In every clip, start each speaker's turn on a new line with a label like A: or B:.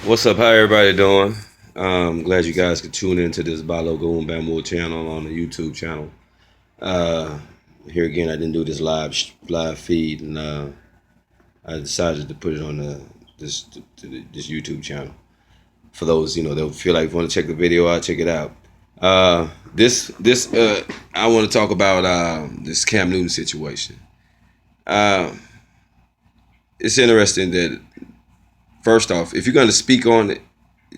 A: What's up? How everybody doing? Glad you guys could tune into this Balogo and Bamboo channel on the YouTube channel. Uh, Here again, I didn't do this live feed, and I decided to put it on this YouTube channel. For those they'll feel like want to check the video out, check it out. This I want to talk about this Cam Newton situation. Uh, it's interesting that first off, if you're going to speak on it,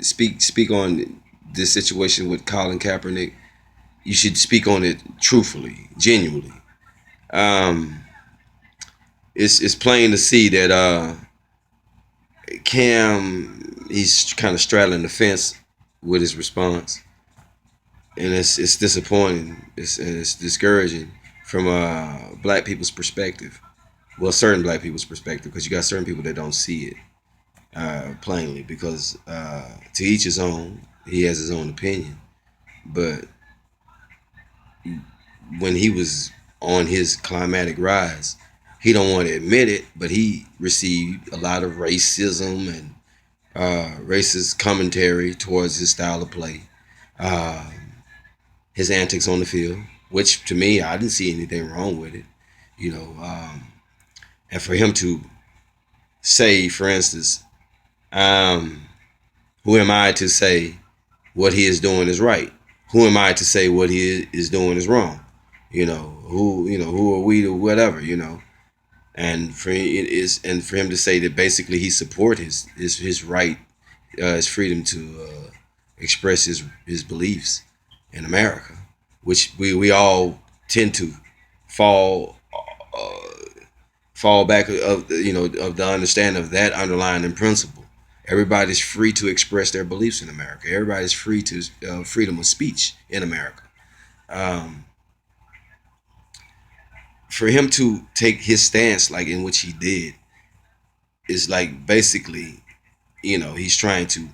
A: speak on this situation with Colin Kaepernick, you should speak on it truthfully, genuinely. Um, it's plain to see that Cam he's kind of straddling the fence with his response, and it's disappointing. It's discouraging from black people's perspective. Well, certain black people's perspective, because you got certain people that don't see it plainly. Because to each his own, he has his own opinion, but when he was on his climatic rise, he don't want to admit it, but he received a lot of racism and racist commentary towards his style of play, uh, his antics on the field, which to me, I didn't see anything wrong with it, you know. And for him to say, for instance, um, who am I to say what he is doing is right? Who am I to say what he is doing is wrong? Who are we to whatever, and for him to say that basically he support his right, his freedom to express his beliefs in America, which we all tend to fall fall back of of the understanding of that underlying principle. Everybody's free to express their beliefs in America. Everybody's free to freedom of speech in America. Um, for him to take his stance like in which he did is like basically, he's trying to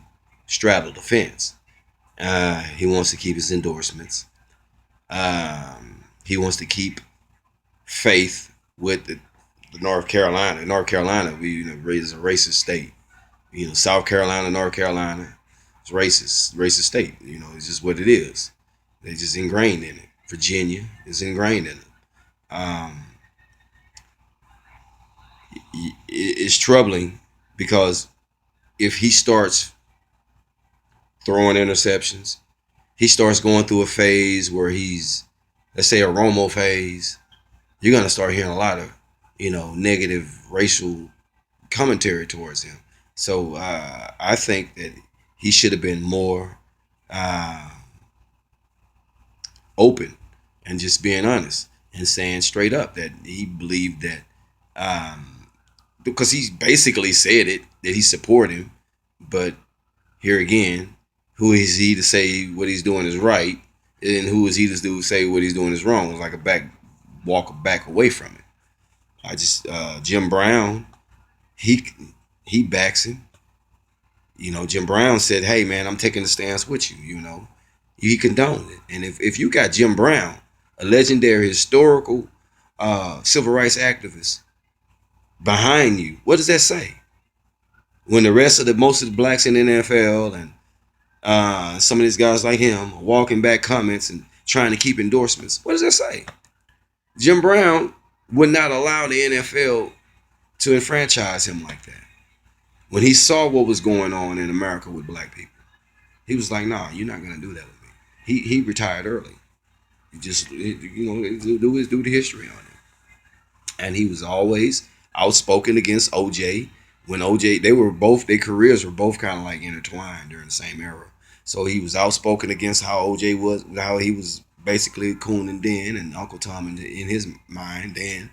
A: straddle the fence. He wants to keep his endorsements. He wants to keep faith with the North Carolina. North Carolina, we is a racist state. South Carolina, North Carolina, it's racist state. It's just what it is. They just ingrained in it. Virginia is ingrained in it. Um, it's troubling because if he starts throwing interceptions, he starts going through a phase where he's, let's say, a Romo phase. You're gonna start hearing a lot of, negative racial commentary towards him. So I think that he should have been more uh, open and just being honest and saying straight up that he believed that, because he basically said it that he supported him, but here again, who is he to say what he's doing is right, and who is he to do say what he's doing is wrong? It's like a back away from it. I just Jim Brown, he he backs him. Jim Brown said, "Hey man, I'm taking the stance with you." He condoned it, and if you got Jim Brown, a legendary historical civil rights activist, behind you, what does that say? When the rest of the most of the blacks in the NFL and some of these guys like him are walking back comments and trying to keep endorsements, what does that say? Jim Brown would not allow the NFL to enfranchise him like that. When he saw what was going on in America with black people, he was like, "Nah, you're not gonna do that with me." He retired early. He just do the history on it, and he was always outspoken against OJ. When OJ, their careers were both kind of like intertwined during the same era. So he was outspoken against how OJ was, how he was basically Coon and Den and Uncle Tom in his mind, then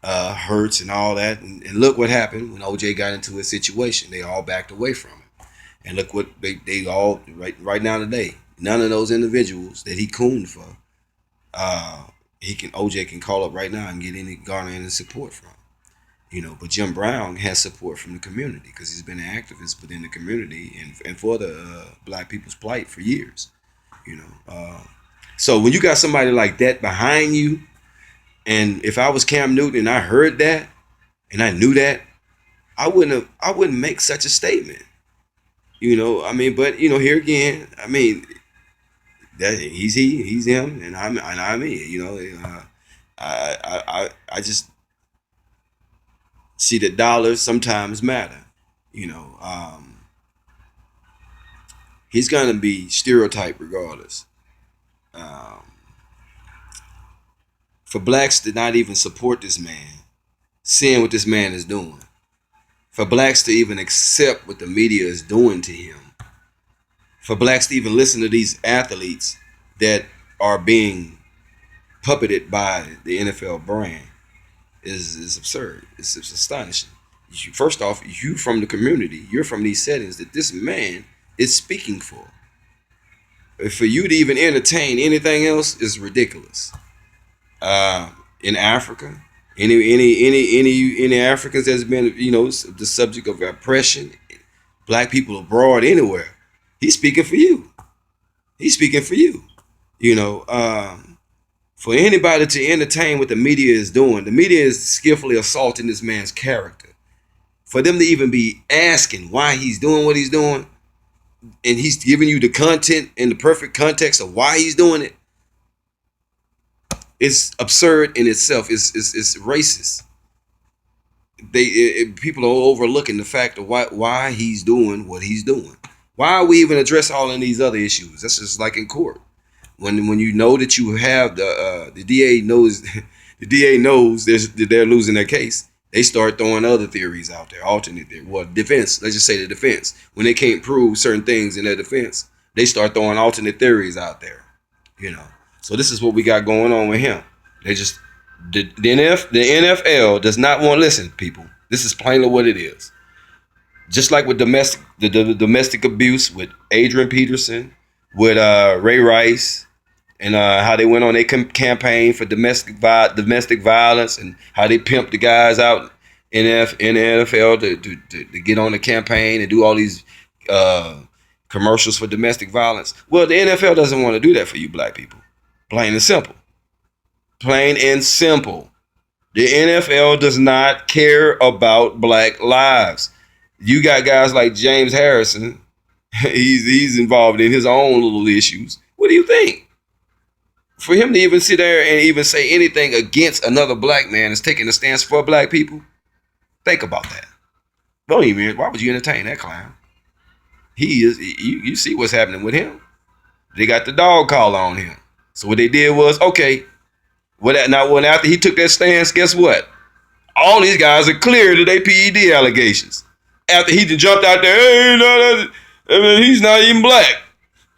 A: Hurts and all that. And look what happened when OJ got into a situation. They all backed away from him. And look what they all, right now today, none of those individuals that he cooned for, OJ can call up right now and get any garner any support from. But Jim Brown has support from the community because he's been an activist within the community and for the black people's plight for years. You know, so when you got somebody like that behind you, and if I was Cam Newton and I heard that and I knew that, I wouldn't make such a statement. I mean, but here again, I mean, that he's him, and I'm me. I just see that dollars sometimes matter. You know, he's gonna be stereotyped regardless. Um, for blacks to not even support this man, seeing what this man is doing, for blacks to even accept what the media is doing to him, for blacks to even listen to these athletes that are being puppeted by the NFL brand is absurd. It's astonishing. First off, you from the community, you're from these settings that this man is speaking for. For you to even entertain anything else is ridiculous. In Africa, any Africans that's been the subject of oppression, black people abroad anywhere, he's speaking for you. He's speaking for you. You know, for anybody to entertain what the media is doing, the media is skillfully assaulting this man's character. For them to even be asking why he's doing what he's doing, and he's giving you the content and the perfect context of why he's doing it, it's absurd in itself. It's racist. People are overlooking the fact of why he's doing what he's doing. Why are we even address all of these other issues? That's just like in court. When you know that you have the DA knows the DA knows they're losing their case, they start throwing other theories out there, alternate theory. Well, defense. Let's just say the defense. When they can't prove certain things in their defense, they start throwing alternate theories out there. So this is what we got going on with him. They just the NFL does not want to listen, people. This is plainly what it is. Just like with the domestic abuse with Adrian Peterson, with Ray Rice, and how they went on their campaign for domestic violence, and how they pimped the guys out in the NFL to get on the campaign and do all these commercials for domestic violence. Well, the NFL doesn't want to do that for you black people. Plain and simple. Plain and simple. The NFL does not care about black lives. You got guys like James Harrison. He's involved in his own little issues. What do you think? For him to even sit there and even say anything against another black man is taking a stance for black people. Think about that. Don't even. Why would you entertain that clown? He is. You see what's happening with him. They got the dog collar on him. So what they did was, okay, when after he took that stance, guess what? All these guys are cleared of their PED allegations. After he jumped out there, hey, no, I mean, he's not even black.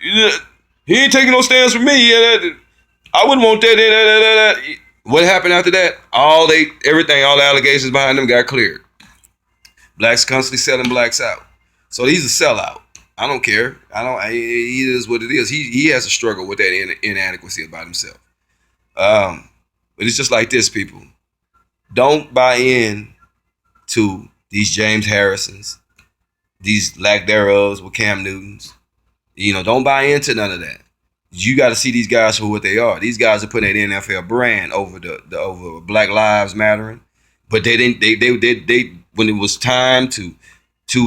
A: He ain't taking no stance for me. I wouldn't want that. What happened after that? All the allegations behind them got cleared. Blacks constantly selling blacks out. So he's a sellout. I don't care. He is what it is. He has a struggle with that inadequacy about himself. But it's just like this, people. Don't buy in to these James Harrisons, these lack thereofs with Cam Newtons. Don't buy into none of that. You got to see these guys for what they are. These guys are putting that NFL brand over over Black Lives Mattering, but they didn't. They when it was time to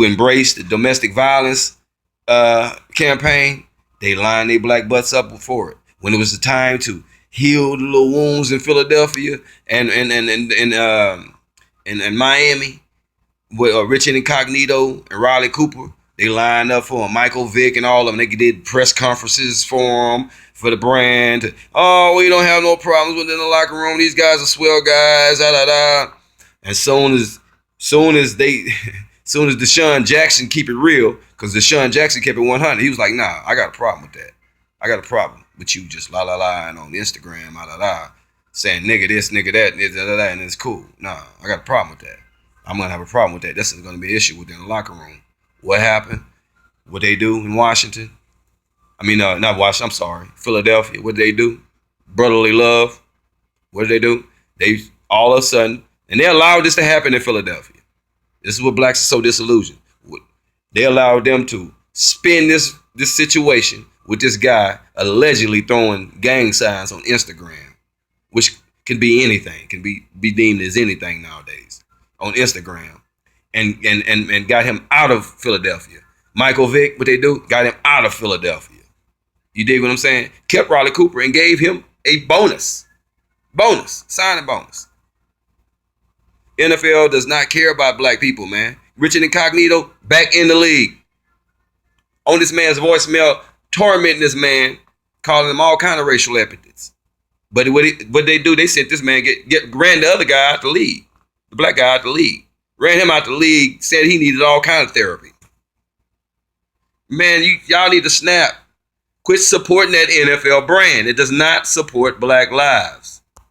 A: embrace the domestic violence campaign, they lined their black butts up for it. When it was the time to heal the little wounds in Philadelphia and Miami with Richard Incognito and Riley Cooper, they lined up for him. Michael Vick and all of them. They did press conferences for him, for the brand. Oh, we don't have no problems within the locker room. These guys are swell guys. And soon as Deshaun Jackson keep it real, because Deshaun Jackson kept it 100, he was like, nah, I got a problem with that. I got a problem with you just and on Instagram, saying nigga this, nigga that, and it's cool. Nah, I got a problem with that. I'm going to have a problem with that. This is going to be an issue within the locker room. What happened? What they do in Washington? Not Washington, I'm sorry. Philadelphia. What did they do? Brotherly love. What did they do? They all of a sudden, and they allowed this to happen in Philadelphia. This is what blacks are so disillusioned. They allowed them to spin this situation with this guy allegedly throwing gang signs on Instagram, which can be anything, can be deemed as anything nowadays on Instagram, and got him out of Philadelphia. Michael Vick, what they do, got him out of Philadelphia. You dig what I'm saying? Kept Riley Cooper and gave him a bonus. Signing bonus. NFL does not care about black people, man. Richard Incognito back in the league. On this man's voicemail, tormenting this man, calling him all kind of racial epithets. But what they do, they sent this man, ran the other guy out the league. The black guy out the league. Ran him out the league, said he needed all kind of therapy. Man, y'all need to snap. Quit supporting that NFL brand. It does not support black lives.